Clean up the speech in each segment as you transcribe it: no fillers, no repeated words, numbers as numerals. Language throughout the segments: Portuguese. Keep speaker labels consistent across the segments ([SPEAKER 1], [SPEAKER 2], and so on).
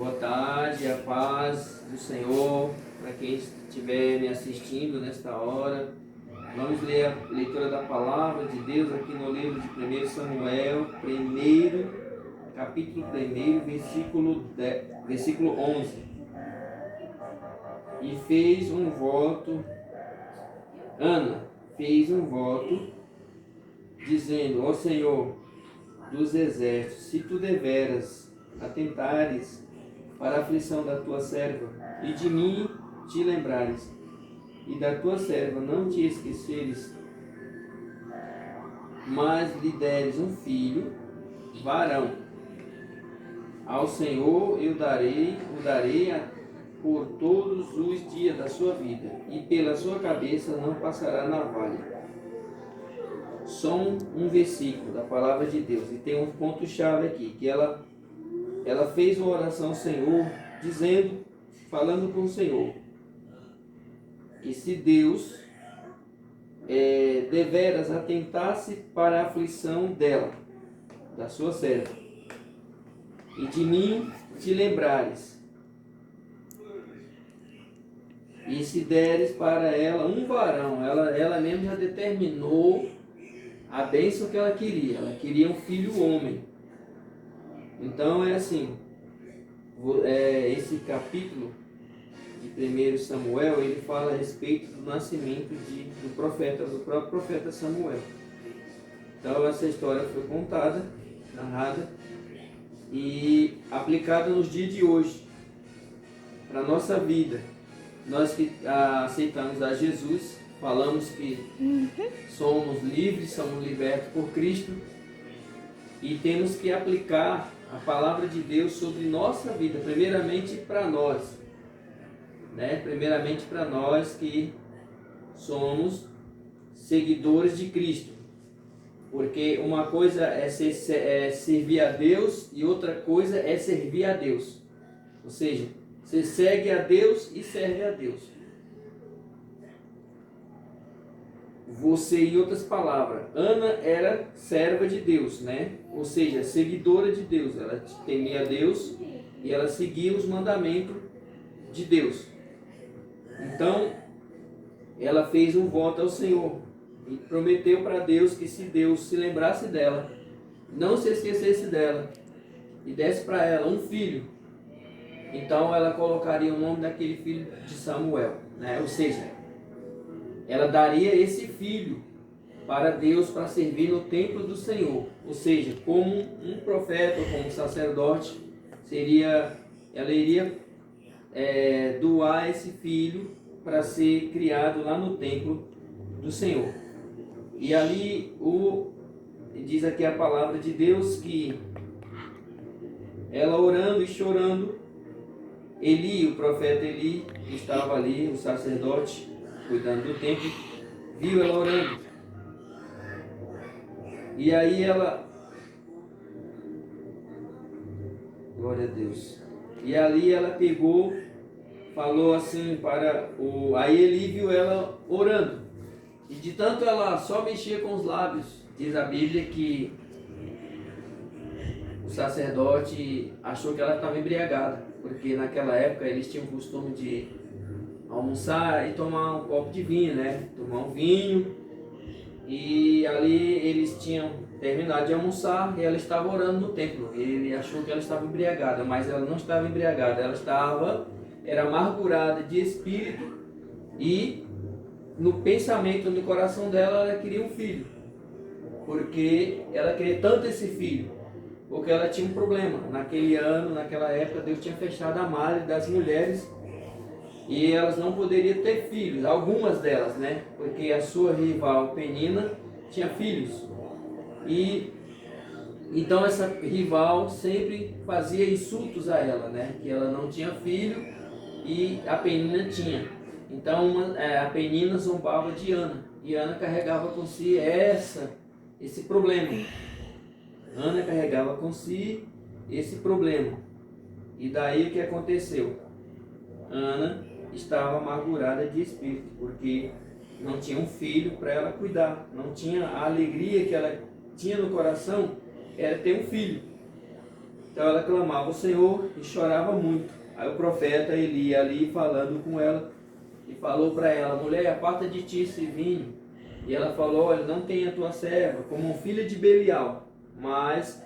[SPEAKER 1] Boa tarde, a paz do Senhor para quem estiver me assistindo nesta hora. Vamos ler a leitura da palavra de Deus aqui no livro de 1 Samuel, capítulo 1, versículo 11. E fez um voto, Ana fez um voto, dizendo: ó Senhor dos exércitos, se tu deveras atentares para a aflição da tua serva, e de mim te lembrares, e da tua serva não te esqueceres, mas lhe deres um filho, varão, ao Senhor o darei por todos os dias da sua vida, e pela sua cabeça não passará navalha. Só um versículo da palavra de Deus, e tem um ponto-chave aqui, que ela fez uma oração ao Senhor, falando com o Senhor, que se Deus deveras atentasse para a aflição dela, da sua serva, e de mim te lembrares, e se deres para ela um varão, ela mesma já determinou a bênção que ela queria um filho homem. Então é assim, esse capítulo de 1 Samuel, ele fala a respeito do nascimento do próprio profeta Samuel. Então essa história foi contada, narrada e aplicada nos dias de hoje, para a nossa vida. Nós que aceitamos a Jesus, falamos que somos livres, somos libertos por Cristo, e temos que aplicar a palavra de Deus sobre nossa vida, primeiramente para nós, Primeiramente para nós que somos seguidores de Cristo, porque uma coisa é servir a Deus e outra coisa é servir a Deus, ou seja, você segue a Deus e serve a Deus. Você, em outras palavras, Ana era serva de Deus, Ou seja, seguidora de Deus. Ela temia a Deus e ela seguia os mandamentos de Deus. Então, ela fez um voto ao Senhor e prometeu para Deus que se Deus se lembrasse dela, não se esquecesse dela e desse para ela um filho, então ela colocaria o nome daquele filho de Samuel, Ou seja, ela daria esse filho para Deus para servir no templo do Senhor, ou seja, como um profeta, como um sacerdote, ela iria doar esse filho para ser criado lá no templo do Senhor. E ali diz aqui a palavra de Deus que ela orando e chorando, o profeta Eli, que estava ali, o sacerdote, cuidando do templo, viu ela orando. E aí glória a Deus. E ali ela pegou, falou assim aí Eli viu ela orando. E de tanto ela só mexia com os lábios, diz a Bíblia que o sacerdote achou que ela estava embriagada, porque naquela época eles tinham o costume de almoçar e tomar um copo de vinho, Tomar um vinho. E ali eles tinham terminado de almoçar e ela estava orando no templo. Ele achou que ela estava embriagada, mas ela não estava embriagada. Ela era amargurada de espírito e no pensamento, no coração dela, ela queria um filho. Porque ela queria tanto esse filho, porque ela tinha um problema. Naquela época, Deus tinha fechado a madre das mulheres e elas não poderiam ter filhos, algumas delas, Porque a sua rival Penina tinha filhos. E então essa rival sempre fazia insultos a ela, Que ela não tinha filho e a Penina tinha. Então a Penina zombava de Ana, e Ana carregava com si esse problema. Ana carregava com si esse problema. E daí o que aconteceu? Ana estava amargurada de espírito, porque não tinha um filho para ela cuidar, não tinha a alegria que ela tinha no coração, era ter um filho. Então ela clamava ao Senhor e chorava muito. Aí o profeta Eli ia ali falando com ela e falou para ela: mulher, aparta de ti esse vinho. E ela falou: olha, não tenha tua serva como filha de Belial, mas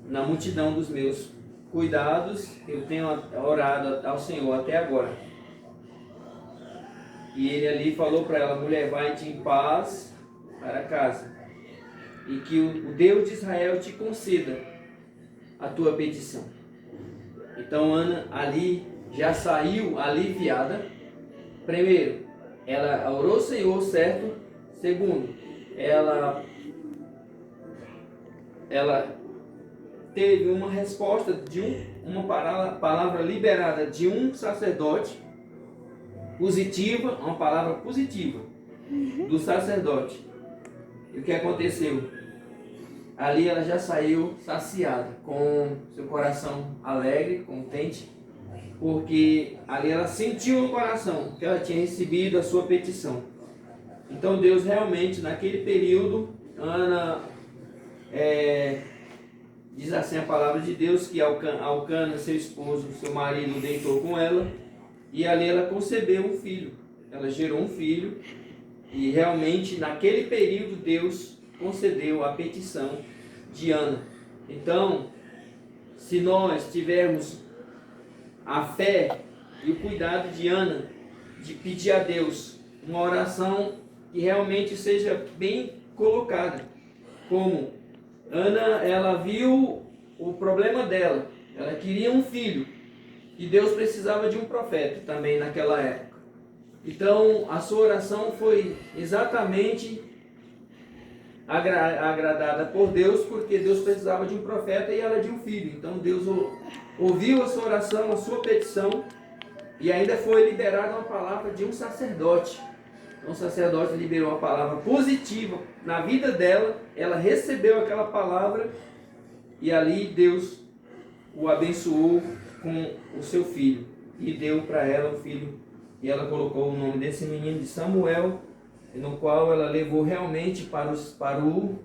[SPEAKER 1] na multidão dos meus cuidados eu tenho orado ao Senhor até agora. E ele ali falou para ela: mulher, vai-te em paz para casa, e que o Deus de Israel te conceda a tua petição. Então Ana ali já saiu aliviada. Primeiro, ela orou ao Senhor, certo? Segundo, ela teve uma resposta de uma palavra liberada de um sacerdote, positiva, uma palavra positiva do sacerdote. E o que aconteceu? Ali ela já saiu saciada, com seu coração alegre, contente, porque ali ela sentiu no coração que ela tinha recebido a sua petição. Então Deus realmente, naquele período, Ana, diz assim a palavra de Deus, que Alcana, seu esposo, seu marido, deitou com ela, e ali ela concebeu um filho. Ela gerou um filho, e realmente naquele período Deus concedeu a petição de Ana. Então, se nós tivermos a fé e o cuidado de Ana, de pedir a Deus uma oração que realmente seja bem colocada, como Ana, ela viu o problema dela, ela queria um filho, e Deus precisava de um profeta também naquela época. Então a sua oração foi exatamente agradada por Deus, porque Deus precisava de um profeta e ela de um filho. Então Deus ouviu a sua oração, a sua petição, e ainda foi liberada uma palavra de um sacerdote. Então o sacerdote liberou uma palavra positiva na vida dela, ela recebeu aquela palavra, e ali Deus o abençoou com o seu filho, e deu para ela o filho, e ela colocou o nome desse menino de Samuel, no qual ela levou realmente para o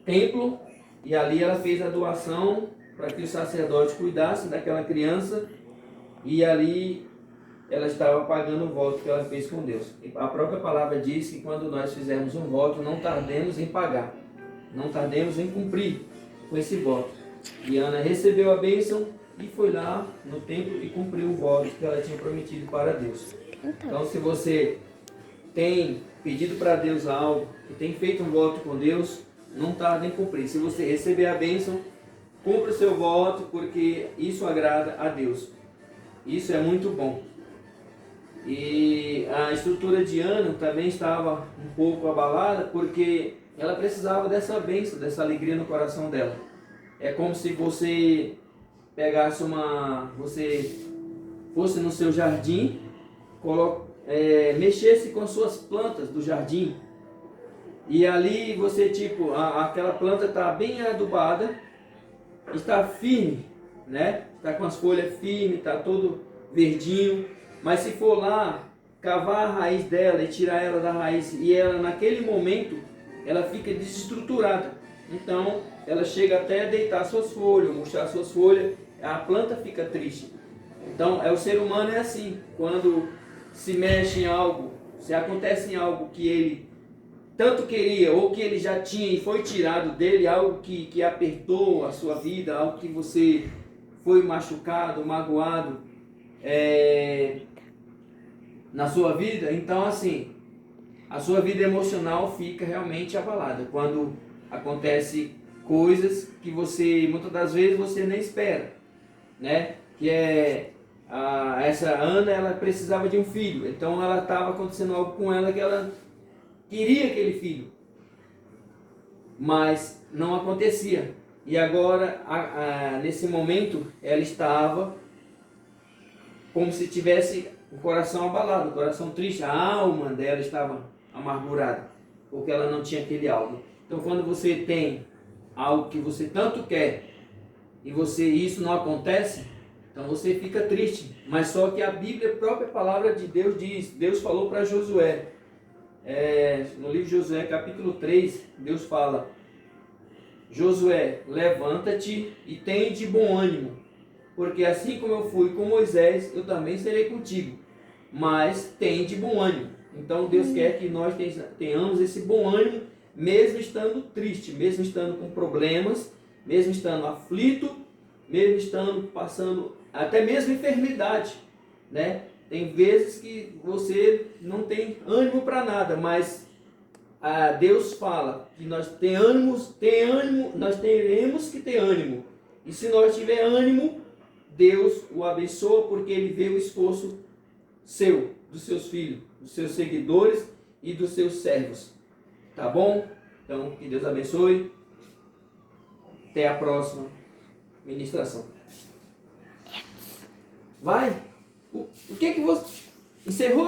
[SPEAKER 1] templo, e ali ela fez a doação para que o sacerdote cuidasse daquela criança, e ali ela estava pagando o voto que ela fez com Deus. E a própria palavra diz que quando nós fizermos um voto, não tardemos em pagar, não tardemos em cumprir com esse voto. E Ana recebeu a bênção e foi lá no templo e cumpriu o voto que ela tinha prometido para Deus. Então, se você tem pedido para Deus algo, e tem feito um voto com Deus, não tarde em cumprir. Se você receber a bênção, cumpra o seu voto, porque isso agrada a Deus. Isso é muito bom. E a estrutura de Ana também estava um pouco abalada, porque ela precisava dessa bênção, dessa alegria no coração dela. É como se você pegasse você fosse no seu jardim, mexesse com as suas plantas do jardim, e ali você, aquela planta está bem adubada, está firme, né? Está com as folhas firmes, está todo verdinho, mas se for lá cavar a raiz dela e tirar ela da raiz, e ela naquele momento ela fica desestruturada, então ela chega até a deitar suas folhas, murchar suas folhas, a planta fica triste. Então o ser humano é assim, quando se mexe em algo, se acontece em algo que ele tanto queria, ou que ele já tinha e foi tirado dele, algo que apertou a sua vida, algo que você foi machucado, magoado na sua vida, então assim, a sua vida emocional fica realmente abalada, quando acontece coisas que você, muitas das vezes, você nem espera, né? Que essa Ana, ela precisava de um filho, então ela estava acontecendo algo com ela que ela queria aquele filho, mas não acontecia. E agora, nesse momento, ela estava como se tivesse o coração abalado, o coração triste, a alma dela estava amargurada, porque ela não tinha aquele algo. Então, quando você tem algo que você tanto quer e isso não acontece, então você fica triste. Mas só que a Bíblia, a própria palavra de Deus diz, Deus falou para Josué, no livro de Josué, capítulo 3, Deus fala: Josué, levanta-te e tem de bom ânimo, porque assim como eu fui com Moisés, eu também serei contigo. Mas tem de bom ânimo. Então Deus quer que nós tenhamos esse bom ânimo, mesmo estando triste, mesmo estando com problemas, mesmo estando aflito, mesmo estando passando até mesmo enfermidade, né? Tem vezes que você não tem ânimo para nada, mas Deus fala que nós tenhamos, nós teremos que ter ânimo. E se nós tiver ânimo, Deus o abençoa, porque Ele vê o esforço seu, dos seus filhos, dos seus seguidores e dos seus servos. Tá bom? Então, que Deus abençoe. Até a próxima ministração. Vai? O que você encerrou?